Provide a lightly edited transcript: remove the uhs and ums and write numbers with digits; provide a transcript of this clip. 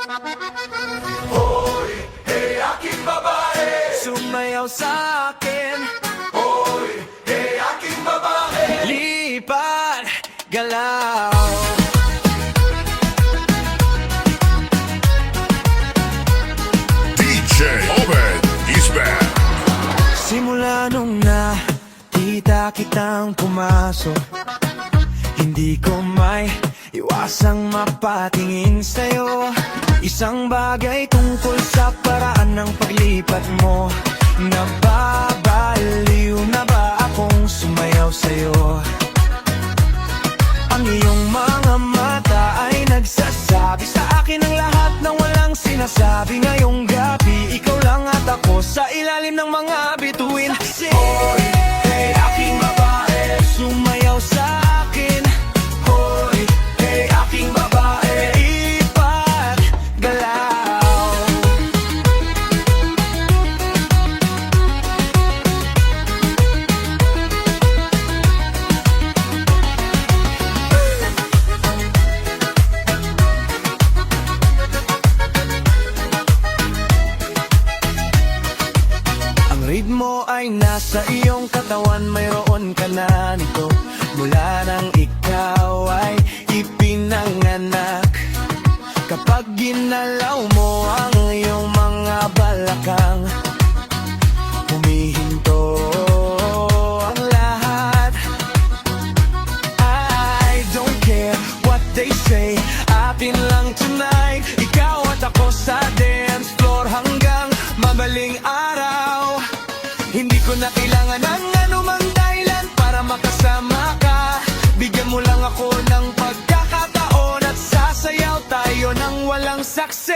Hoy, hey aking babae, Sumayaw sa akin, hoy, hey aking babae. lipat, galaw. DJ Obed is back. Simula nung nakita kitang pumasok, hindi ko may iwasang mapatingin sa'yo. Isang bagay tungkol sa paraan ng paglipat mo. Nababaliw na ba akong sumayaw sa'yo? Ang iyong mga mata ay nagsasabi sa akin ang lahat ng walang sinasabi. Ngayong gabi, ikaw lang at ako sa ilalim ng mga bituin. Hoy, hey aking babae, sumayaw sa akin. Hoy, hey aking babae, lipat, galaw. Ang ritmo ay nasa iyong katawan, mayroon ka na nito mula nang ikaw ay ipinanganak. Kapag ginalaw mo ang iyong mga balakang, humihinto ang lahat. I don't care what they say, atin lang tonight. Ikaw at ako sa dance floor hanggang madaling araw. Hindi ko na kailangan ng anumang dahilan para makasama ka. Bigyan mo lang ako ng pagkakataon at sasayaw tayo ng walang saksi.